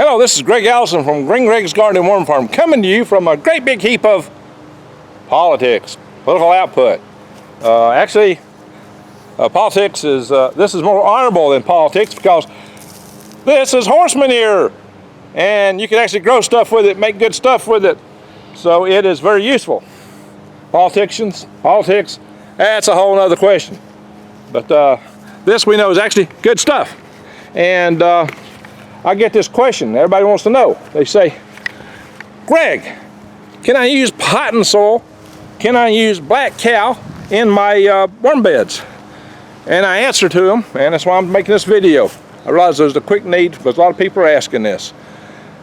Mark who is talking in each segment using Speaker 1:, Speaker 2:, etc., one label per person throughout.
Speaker 1: Hello, this is Greg Allison from Green Greg's Garden and Worm Farm, coming to you from a great big heap of politics, political output. Politics is, this is more honorable than politics because this is horse manure, and you can actually grow stuff with it, make good stuff with it, so it is very useful. Politics, that's a whole other question. But this we know is actually good stuff. And I get this question, everybody wants to know. They say, Greg, can I use potting soil? Can I use black cow in my worm beds? And I answer to them, and that's why I'm making this video. I realize there's a quick need because a lot of people are asking this.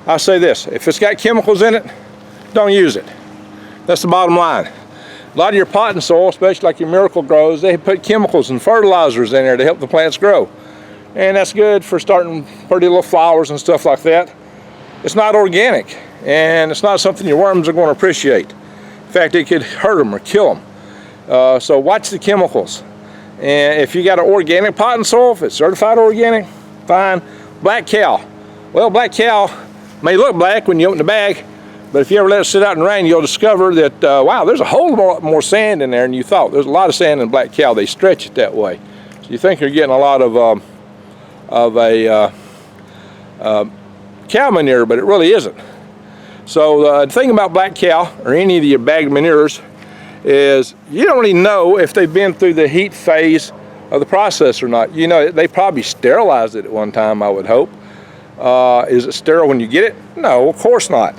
Speaker 1: I say this, if it's got chemicals in it, don't use it. That's the bottom line. A lot of your potting soil, especially like your Miracle Grows, they put chemicals and fertilizers in there to help the plants grow. And that's good for starting pretty little flowers and stuff like that. It's not organic, and it's not something your worms are going to appreciate. In fact, it could hurt them or kill them. So watch the chemicals. And if you got an organic potting soil, if it's certified organic, fine. Black cow. Well, black cow may look black when you open the bag, but if you ever let it sit out in the rain, you'll discover that, wow, there's a whole lot more sand in there than you thought. There's a lot of sand in black cow. They stretch it that way. So you think you're getting a lot of cow manure, but it really isn't. So the thing about black cow or any of your bagged manures is you don't really know if they've been through the heat phase of the process or not. You know, they probably sterilized it at one time, I would hope. Is it sterile when you get it? No, of course not.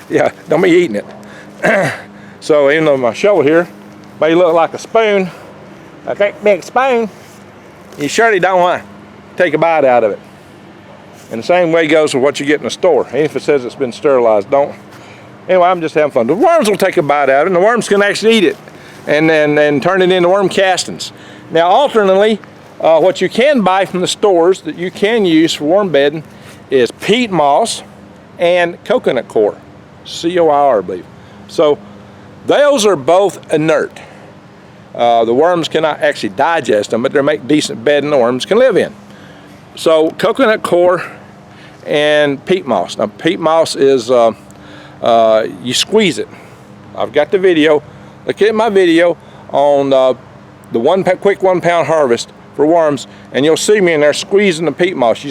Speaker 1: Yeah, don't be eating it. So even though my shovel here may look like a spoon, a great big spoon, you surely don't want to take a bite out of it. And the same way goes with what you get in the store. Even if it says it's been sterilized, don't. Anyway, I'm just having fun. The worms will take a bite out of it, and the worms can actually eat it and then turn it into worm castings. Now, alternately, what you can buy from the stores that you can use for worm bedding is peat moss and coconut coir, C-O-I-R, I believe. So those are both inert. The worms cannot actually digest them, but they make decent bedding the worms can live in. So coconut coir and peat moss. Now peat moss is, you squeeze it. I've got the video. Look at my video on the quick 1 pound harvest for worms, and you'll see me in there squeezing the peat moss.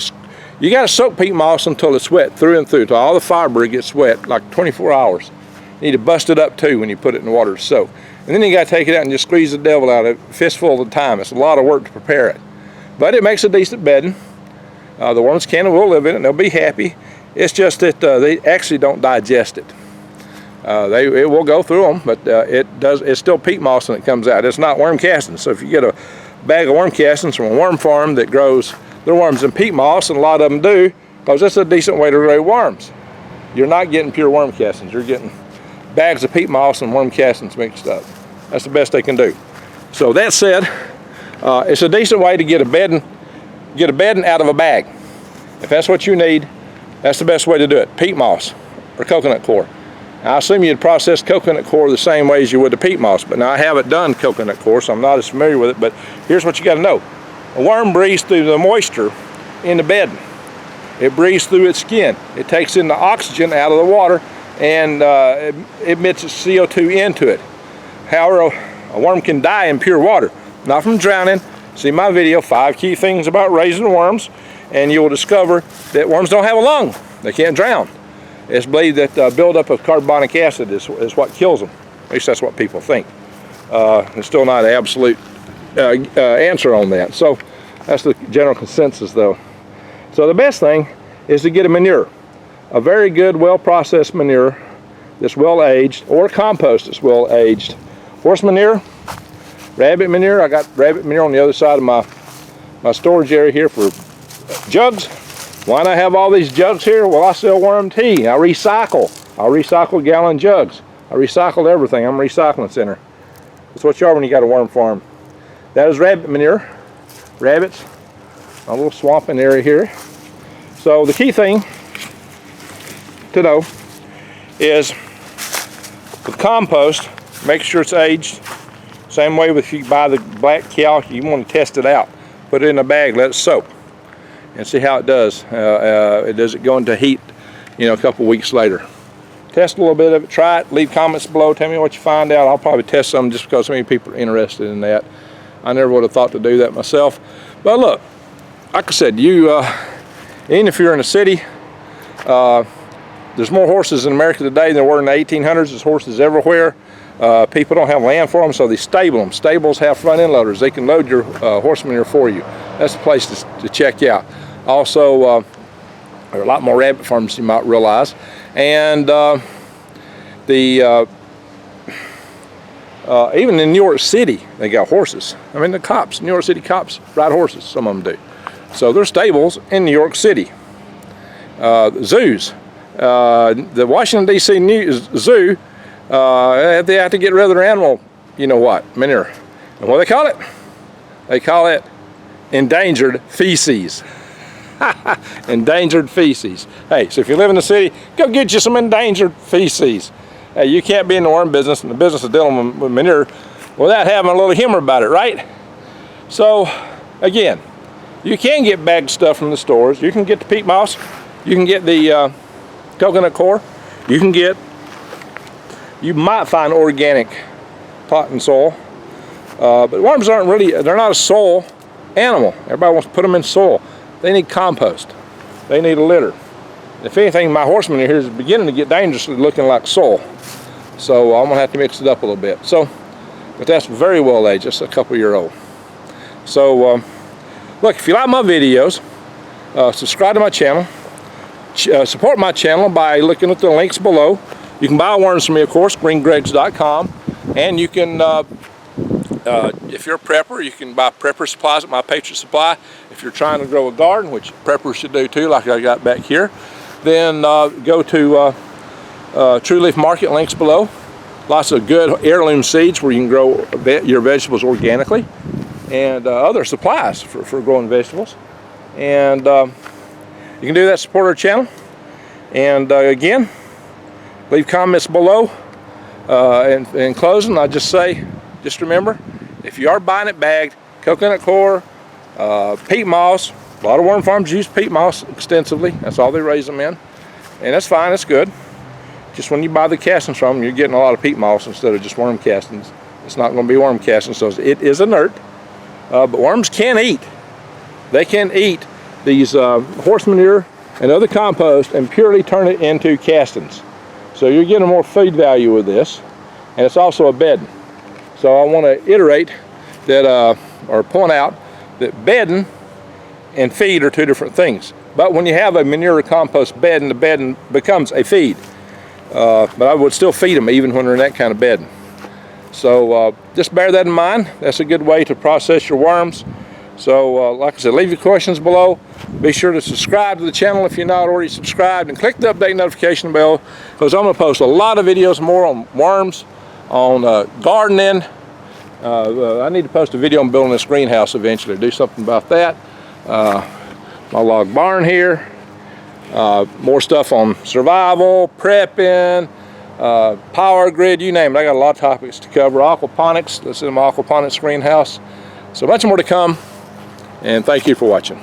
Speaker 1: You got to soak peat moss until it's wet through and through, until all the fiber gets wet, like 24 hours. You need to bust it up too when you put it in the water to soak. And then you got to take it out and just squeeze the devil out of it, fistful at a time. It's a lot of work to prepare it. But it makes a decent bedding. The worms can and will live in it, and they'll be happy. It's just that they actually don't digest it. It will go through them, but it's still peat moss when it comes out. It's not worm castings. So if you get a bag of worm castings from a worm farm that grows their worms in peat moss, and a lot of them do, because it's a decent way to grow worms. You're not getting pure worm castings. You're getting bags of peat moss and worm castings mixed up. That's the best they can do. So that said, it's a decent way to get a bedding out of a bag. If that's what you need, that's the best way to do it. Peat moss or coconut coir. Now, I assume you'd process coconut coir the same way as you would the peat moss, but now I haven't done coconut coir, so I'm not as familiar with it. But here's what you got to know. A worm breathes through the moisture in the bedding. It breathes through its skin. It takes in the oxygen out of the water and emits its CO2 into it. However, a worm can die in pure water, not from drowning. See my video, 5 key things about raising worms, and you will discover that worms don't have a lung. They can't drown. It's believed that buildup of carbonic acid is what kills them. At least that's what people think. It's still not an absolute answer on that. So that's the general consensus though. So the best thing is to get a manure. A very good, well-processed manure that's well-aged, or compost that's well-aged. Horse manure, rabbit manure. I got rabbit manure on the other side of my storage area here for jugs. Why not have all these jugs here? Well, I sell worm tea. I recycle gallon jugs. I recycle everything. I'm a recycling center. That's what you are when you got a worm farm. That is rabbit manure. Rabbits. A little swamping area here. So the key thing to know is with compost, make sure it's aged. Same way with if you buy the black cow, you want to test it out. Put it in a bag, let it soak. and see how it does. Does it go into heat, you know, a couple weeks later? Test a little bit of it, try it, leave comments below, tell me what you find out. I'll probably test some just because so many people are interested in that. I never would have thought to do that myself. But look, like I said, you, even if you're in a city, there's more horses in America today than there were in the 1800s. There's horses everywhere. People don't have land for them, so they stable them. Stables have front end loaders. They can load your horse manure for you. That's the place to check out. Also, there are a lot more rabbit farms than you might realize. And even in New York City, they got horses. I mean, the cops, New York City cops ride horses, some of them do. So there's stables in New York City. Zoos. The Washington, D.C. Zoo, they have to get rid of their animal, you know what, manure. And what do they call it? They call it endangered feces. Endangered feces. Hey, so if you live in the city, go get you some endangered feces. Hey, you can't be in the worm business and the business of dealing with manure without having a little humor about it, right? So, again, you can get bagged stuff from the stores. You can get the peat moss. You can get the coconut coir. You might find organic pot and soil. But worms aren't really, they're not a soil animal. Everybody wants to put them in soil. They need compost. They need a litter. If anything, my horse manure here is beginning to get dangerously looking like soil. So I'm gonna have to mix it up a little bit. So, but that's very well aged, just a couple-year-old. So, look, if you like my videos, subscribe to my channel. Support my channel by looking at the links below. You can buy worms from me, of course, greengregs.com. And you can, if you're a prepper, you can buy prepper supplies at my Patriot Supply. If you're trying to grow a garden, which preppers should do too, like I got back here, then go to True Leaf Market, links below. Lots of good heirloom seeds where you can grow your vegetables organically, and other supplies for growing vegetables. And you can do that, support our channel. And again, leave comments below. And in closing, I just say, just remember, if you are buying it bagged, coconut coir, peat moss, a lot of worm farms use peat moss extensively. That's all they raise them in. And that's fine, that's good. Just when you buy the castings from them, you're getting a lot of peat moss instead of just worm castings. It's not going to be worm castings, so it is inert. But worms can eat. They can eat these horse manure and other compost and purely turn it into castings. So you're getting more feed value with this, and it's also a bedding. So I want to iterate that, or point out that bedding and feed are two different things. But when you have a manure or compost bedding, the bedding becomes a feed. But I would still feed them even when they're in that kind of bedding. So just bear that in mind. That's a good way to process your worms. So like I said, leave your questions below. Be sure to subscribe to the channel if you're not already subscribed, and click the update notification bell, because I'm going to post a lot of videos more on worms, on gardening. I need to post a video on building this greenhouse eventually, do something about that. My log barn here. More stuff on survival, prepping, power grid, you name it. I got a lot of topics to cover. Aquaponics, this is my aquaponics greenhouse. So much more to come, and thank you for watching.